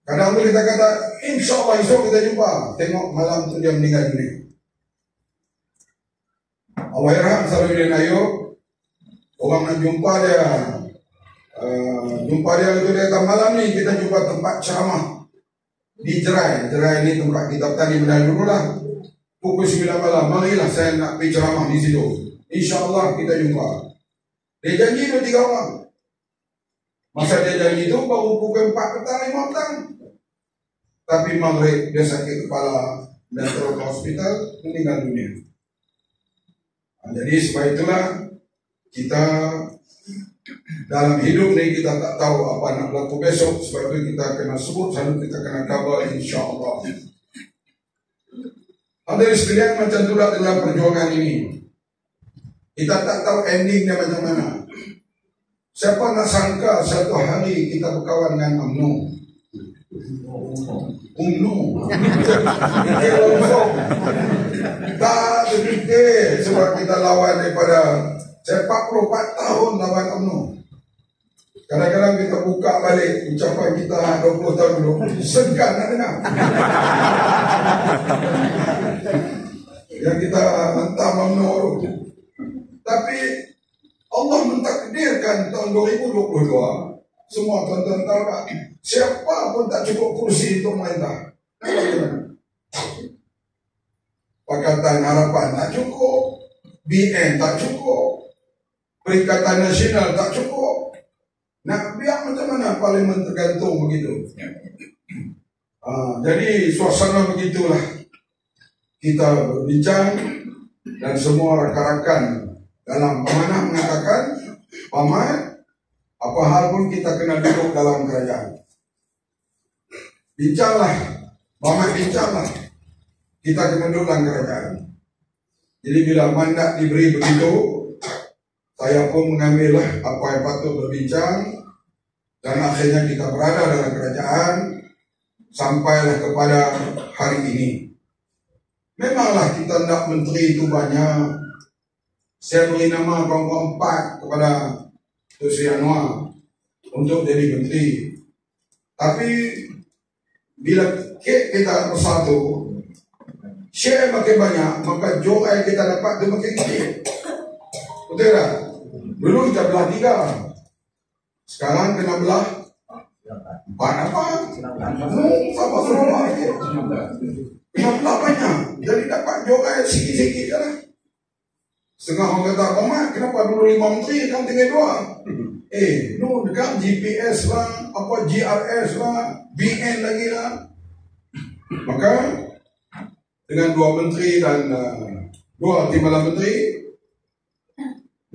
Kadang kita kata, insya Allah esok kita jumpa. Tengok malam tu dia meninggal dunia. Allahyarham Salahuddin Ayub, orang nak jumpa dia, itu dia kata malam ni kita jumpa tempat ceramah di Jerai. Jerai ni tempat kita tadi benda dulu lah. Pukul 9 malam, marilah saya nak pergi ceramah di situ. Insya Allah kita jumpa. Dia janji tu 3 orang. Masa dia janji tu baru pukul 4 petang, 5 petang. Tapi maghrib dia sakit kepala dan terus ke hospital, meninggal dunia. Jadi sebab itulah kita dalam hidup ni kita tak tahu apa nak berlaku besok. Sebab itu kita kena sebut, selalu kita kena khabar insya-Allah. Hadirin sekalian, macam itulah dalam perjuangan ini. Kita tak tahu endingnya macam mana. Siapa nak sangka satu hari kita berkawan dengan UMNO. Tak terfikir sebab kita lawan daripada saya 44 tahun lawan UMNO. Kadang-kadang kita buka balik ucapan kita 20 tahun dulu, segan nak dengar. Yang kita hantam UMNO tu. Tapi Allah mentakdirkan tahun 2022. Semua tuan-tuan tahu tak, siapa pun tak cukup kursi untuk merintah. Pakatan Harapan tak cukup, BN tak cukup, Perikatan Nasional tak cukup. Nak biar macam mana parlimen tergantung begitu. Jadi suasana begitulah. Kita berbincang dan semua rakan-rakan dalam pemanah mengatakan, Paman, apa hal pun kita kena duduk dalam kerajaan. Bincanglah, Paman bincanglah. Kita kena duduk dalam kerajaan. Jadi bila mandat diberi begitu, saya pun mengambillah apa yang patut berbincang. Dan akhirnya kita berada dalam kerajaan sampailah kepada hari ini. Memanglah kita nak menteri itu banyak. Saya beri nama kawan-kawan 4 kepada Tun Sri Anwar untuk jadi menteri. Tapi bila kita bersatu, share makin banyak, maka joy kita dapat itu makin kecil. Betul tak? Dulu kita belah 3. Sekarang kena belah 4 apa? Sama semua. Kena belah banyak. Jadi dapat joy sikit-sikit je lah. Setengah orang kata, Paman, kenapa dulu 5 menteri, kan tinggal 2? No, dekat GPS lah, apa GRS lah, BN lagi lah. Maka, dengan 2 menteri dan 2 timbalan menteri,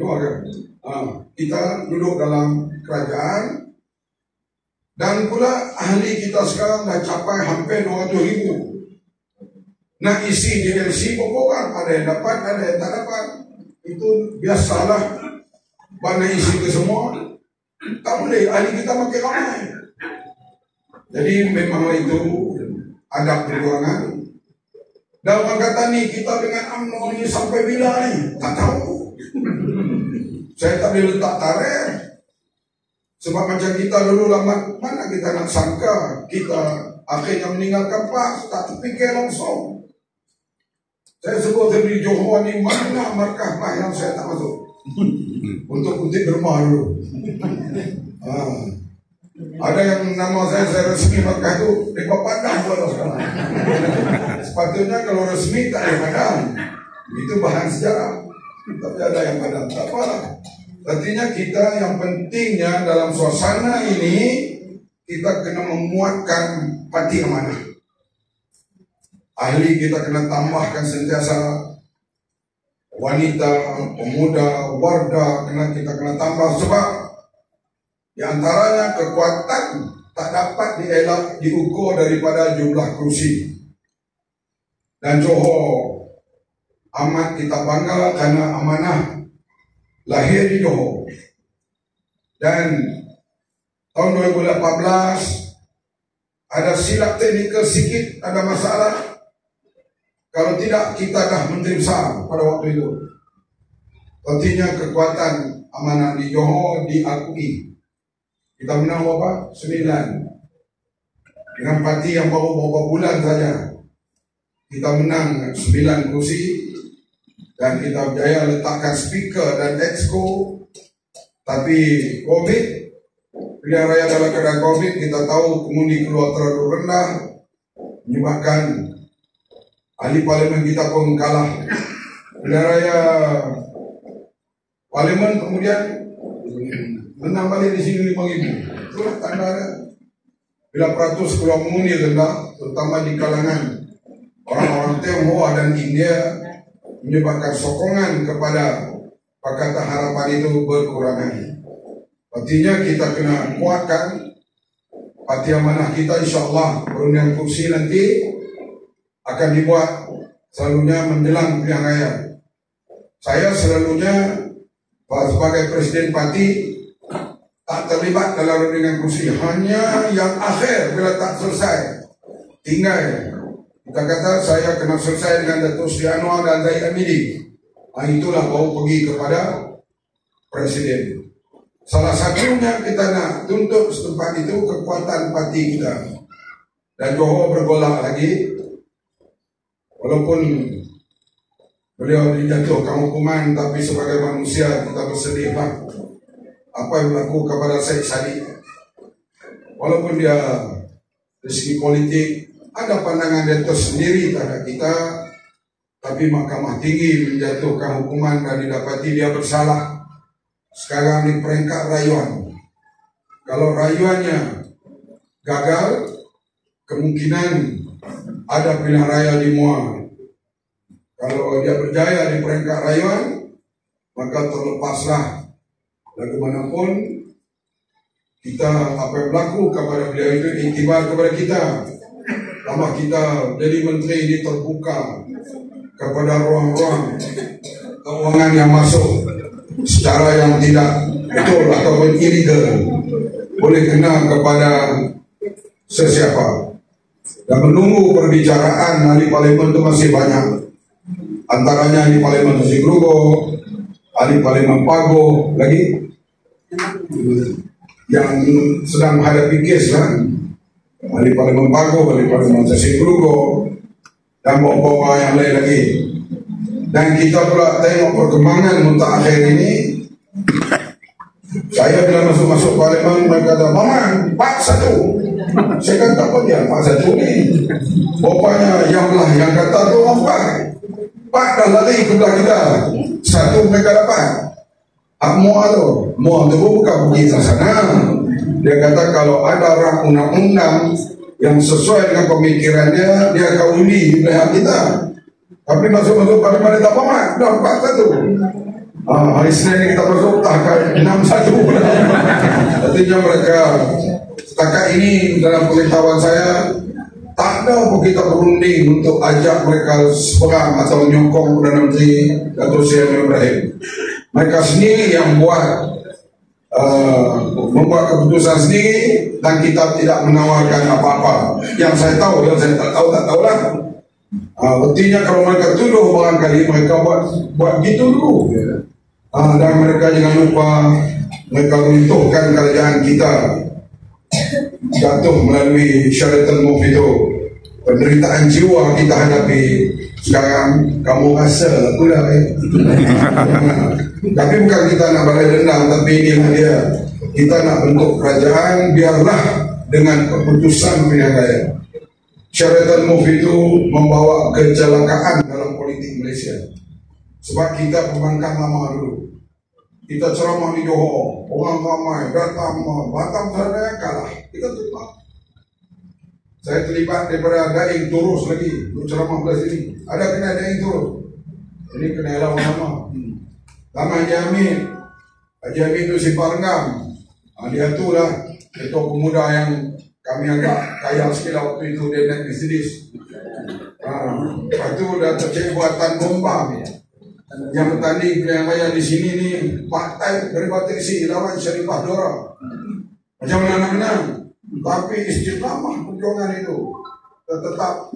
2 kan? Kita duduk dalam kerajaan. Dan pula ahli kita sekarang dah capai hampir 200,000. Nak isi DLC pokok, ada yang dapat, ada yang tak dapat. Itu biasalah. Mana isi ke semua. Tak boleh, ahli kita makin ramai. Jadi memanglah itu ada perjuangan. Dan orang kata ni, kita dengan UMNO ni sampai bila ni? Tak tahu. Saya tak boleh letak tarikh. Sebab macam kita dulu lama, mana kita nak sangka kita akhirnya meninggalkan PAS, tak terfikir langsung. Saya sebut di Johor ni, mana markah PAS yang saya tak masuk. Untuk kutip rumah dulu. Ada yang nama saya resmi markah tu, mereka pandang kalau sekarang. Sepatutnya kalau resmi tak ada pandang. Itu bahan sejarah. Tapi ada yang pandang, tak apalah. Artinya kita yang pentingnya dalam suasana ini, kita kena memuatkan hati amanah. Ahli kita kena tambahkan sentiasa. Wanita, pemuda, warga kita kena tambah. Sebab di antaranya kekuatan tak dapat dielak, diukur daripada jumlah kursi. Dan Johor amat kita bangga karena amanah lahir di Johor. Dan tahun 2018 ada silap teknikal sikit, ada masalah. Kalau tidak, kita dah menteri besar pada waktu itu. Artinya kekuatan amanah di Johor diakui. Kita menang berapa? 9. dengan parti yang baru beberapa bulan saja kita menang 9 kursi dan kita berjaya letakkan speaker dan exco. Tapi COVID, pilihan raya dalam keadaan COVID, kita tahu kemudian keluar terlalu rendah, menyebabkan ahli parlimen kita pun kalah. Pilihan raya parlimen kemudian menang balik di sini 5,000. Itulah tanda bila peratus keluar mengundi rendah, terutama di kalangan orang-orang Tionghoa dan India, menyebabkan sokongan kepada Pakatan Harapan itu berkurangan. Artinya kita kena kuatkan parti amanah kita, insyaAllah perundian kursi nanti akan dibuat selalunya menjelang pilihan raya. Saya selalunya sebagai presiden parti tak terlibat dalam rundingan kursi, hanya yang akhir bila tak selesai tinggal. Kita kata saya kena selesai dengan Datuk Seri Anwar dan Zahid Hamidi. Itulah baru pergi kepada presiden. Salah satunya kita nak tuntut setempat itu kekuatan parti kita. Dan Johor bergolak lagi. Walaupun beliau dijatuhkan hukuman, tapi sebagai manusia kita bersedih apa yang berlaku kepada Syed Saddiq. Walaupun dia dari segi politik ada pandangan dia tersendiri terhadap kita, tapi Mahkamah Tinggi menjatuhkan hukuman dan didapati dia bersalah. Sekarang di peringkat rayuan. Kalau rayuannya gagal, kemungkinan ada pilihan raya di Muar. Kalau dia berjaya di peringkat rayuan, maka terlepaslah. Bagaimanapun kita, apa yang berlaku kepada beliau itu iktibar kepada kita. Lama kita jadi menteri ini terbuka kepada ruang-ruang keuangan yang masuk secara yang tidak betul ataupun illegal, boleh kena kepada sesiapa. Dan menunggu perbicaraan ahli parlimen itu masih banyak. Antaranya ahli parlimen Tasik Lugo, ahli parlimen Pago lagi yang sedang menghadapi kes kan. Ahli parlimen Pago, ahli parlimen Tasik Lugo, dan bawa-bawa yang lain lagi. Dan kita pula tengok perkembangan mutakhir ini. Saya bila masuk parlimen, mereka kata, Maman, Pak 1. Saya kata, apa dia Pak 1 ni? Bapaknya yang belah yang kata tu Pak. Pak dah lari ke belah kita. 1 mereka dapat. Muar tu bukan pergi ke sana. Dia kata kalau ada orang undang-undang yang sesuai dengan pemikirannya, dia akan undi di pihak kita. Tapi masuk parlimen tak apa, dah 4-1. Hari Senin kita masuk tak akan 6-1. Artinya mereka setakat ini dalam pengetahuan saya tak ada pun kita berunding untuk ajak mereka seberang atau menyokong Perdana Menteri Datuk Seri Anwar Ibrahim. Mereka sendiri yang membuat keputusan sendiri dan kita tidak menawarkan apa-apa. Yang saya tahu, yang saya tak tahulah. Artinya kalau mereka tuduh barangkali mereka buat gitu dulu. Dan mereka jangan lupa mereka runtuhkan kerajaan kita, jatuh melalui Sheraton Move itu. Penderitaan jiwa kita hadapi sekarang, kamu rasa pula tapi bukan kita nak balas dendam, tapi inilah dia, kita nak bentuk kerajaan biarlah dengan keputusan pilihan raya. Sheraton Move itu membawa kecelakaan dalam politik Malaysia. Sebab kita pembangkang lama dulu, kita ceramah di Johor, orang ramai datang, Batam sana kalah, kita terlibat. Saya terlibat daripada Daing Turus lagi untuk ceramah belah sini. Ada kena Daing Turus, ini kena elak lama. Lama Haji Amin itu si Parenggam. Dia tu lah ketua pemuda yang kami agak kaya sikit waktu itu, dia naik Mercedes. Lepas tu dah tercek buatan bomba. Yang bertanding pilihan raya di sini ni partai dari Bateksi lawan Sharifah Dora. Macam mana nak menang? Tapi istiqamah perjuangan itu tetap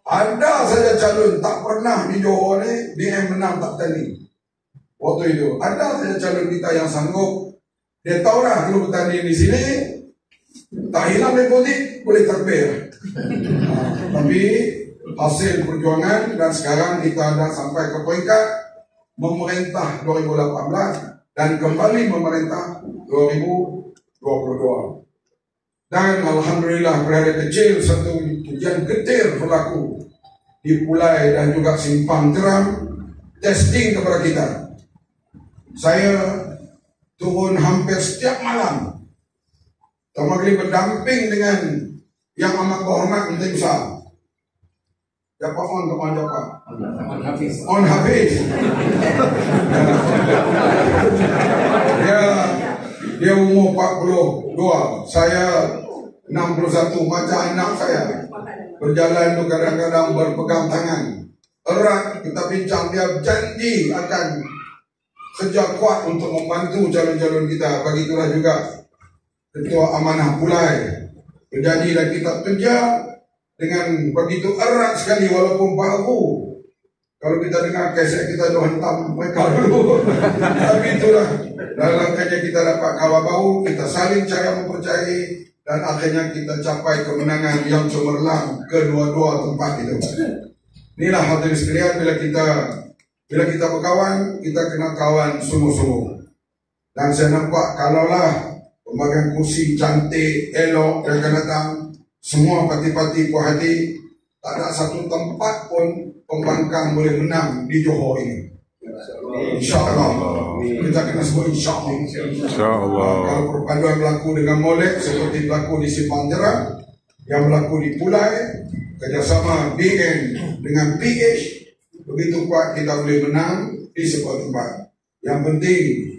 ada saja calon tak pernah di Johor ni DM menang tak tanding. Waktu itu ada saja calon kita yang sanggup. Dia tahu lah kalau bertanding di sini Tak hilang deposit, boleh terbit. Tapi hasil perjuangan dan sekarang kita dah sampai ke peringkat memerintah 2018 dan kembali memerintah 2022. Dan alhamdulillah berada kecil satu hujan getir berlaku di Pulai dan juga Simpang Jeram, testing kepada kita. Saya turun hampir setiap malam. Tamagli berdamping dengan yang amat berhormat Menteri Besar. Siapa on siapa? On Hafiz. Dia umur 42, saya 61, macam anak saya. Berjalan tu kadang-kadang berpegang tangan erat. Kita bincang, dia janji akan kerja kuat untuk membantu calon-calon kita. Begitulah juga Ketua Amanah Pulai berjanji dan kita kerja dengan begitu erat sekali walaupun baru. Kalau kita dengar kesek kita dah hentam mereka dulu. Tapi itulah, dalam kerja kita dapat kawan baru, kita saling cara mempercayai dan akhirnya kita capai kemenangan yang cemerlang kedua-dua tempat itu. Inilah hadirin sekalian, bila kita berkawan, kita kena kawan sungguh-sungguh. Dan saya nampak kalaulah pembagian kursi cantik, elok yang akan datang, semua parti-parti puas hati, tak ada satu tempat pun pembangkang boleh menang di Johor ini. InsyaAllah. Kita kena sebut insyaAllah. InsyaAllah. Kalau perpaduan berlaku dengan molek seperti berlaku di Simpang Jeram, yang berlaku di Pulai, kerjasama BN dengan PH, begitu kuat kita boleh menang di sebuah tempat. Yang penting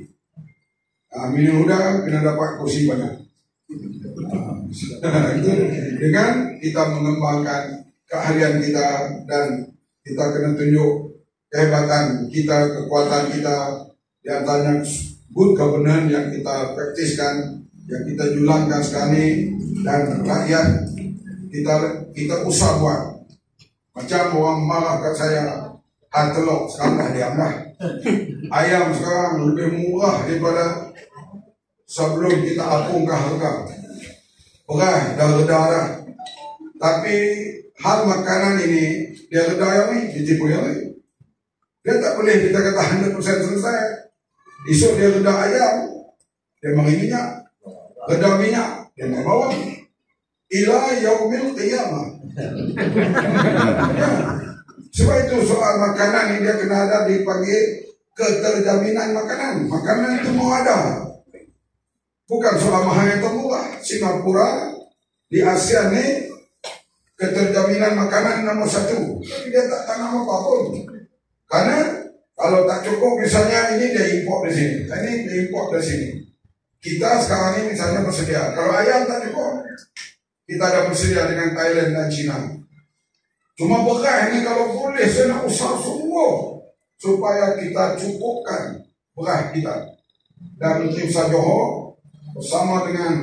Amin Huda kena dapat kursi banyak. Itu dengan kita mengembangkan keahlian kita dan kita kena tunjuk kehebatan kita, kekuatan kita, di antaranya good governance yang kita praktiskan, yang kita julangkan sekarang ini, dan rakyat kita usah buat. Macam orang marah kat saya, telur sekarang dah diam dah. Ayam sekarang lebih murah daripada sebelum kita apungkan harga. Beras dah reda dah. Tapi hal makanan ini, dia reda yang ni, ditipu yang ni. Dia tak boleh kita kata 100% selesai. Esok dia reda ayam, dia mari minyak. Reda minyak, dia mari bawang. Ila yaumil qiyamah. Ya. Sebab itu soal makanan ini dia kena ada dipanggil keterjaminan makanan. Makanan itu mau ada. Bukan soal mahal yang termurah. Singapura di ASEAN ni keterjaminan makanan nomor 1. Tapi dia tak tanam apa-apa. Karena kalau tak cukup misalnya ini dia import di sini. Ini dia import dari sini. Kita sekarang ini misalnya bersedia. Kalau ayam tak cukup, kita ada bersedia dengan Thailand dan China. Cuma beras ini kalau boleh saya nak usaha semua supaya kita cukupkan beras kita. Dan Menteri Besar Johor bersama dengan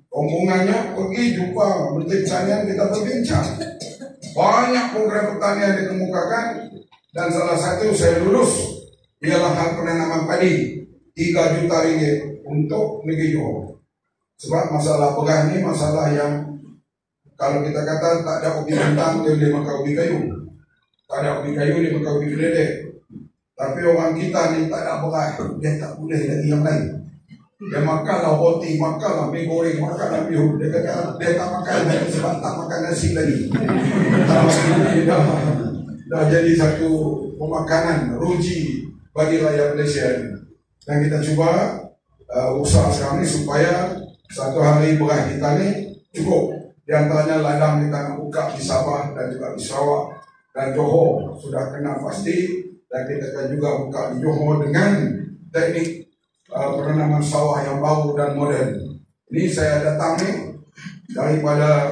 rombongannya pergi jumpa Menteri Pertanian, kita berbincang. Banyak program pertanian dikemukakan dan salah satu saya lulus ialah hal penanaman padi 3 juta ringgit untuk negeri Johor. Sebab masalah beras ni masalah yang kalau kita kata tak ada ubi bintang, dia boleh makan ubi kayu. Tak ada ubi kayu, dia makan ubi keledek. Tapi orang kita ni tak ada beras, dia tak boleh lagi yang lain. Dia makanlah roti, makanlah mie goreng, makanlah bihun. Dia kata dia tak makan lagi sebab tak makan nasi lagi. Dah jadi satu pemakanan ruji bagi rakyat Malaysia ini. Dan kita cuba usaha sekarang ni supaya satu hari beras kita ni cukup. Di antaranya ladang kita nak buka di Sabah dan juga di Sarawak dan Johor sudah kena pasti, dan kita akan juga buka di Johor dengan teknik penanaman sawah yang baru dan moden. Ini saya datang ni daripada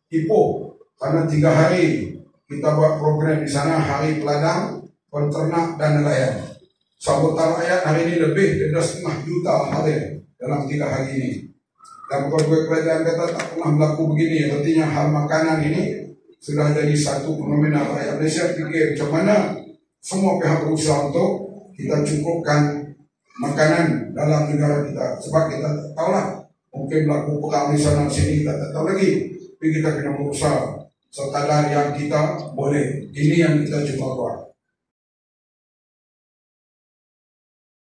Ipoh karena 3 hari kita buat program di sana, hari peladang, penternak dan nelayan. Sambutan rakyat hari ini lebih dari 2,5 juta hadir dalam 3 hari ini. Dan pegawai kerajaan kata tak pernah berlaku begini. Artinya hal makanan ini sudah jadi satu fenomena rakyat Malaysia. Fikir macam mana semua pihak berusaha untuk kita cukupkan makanan dalam negara kita. Sebab kita tahulah mungkin melakukan perang di sana sini, kita tak tahu lagi. Tapi kita kena berusaha sekadar yang kita boleh. Ini yang kita cuba buat.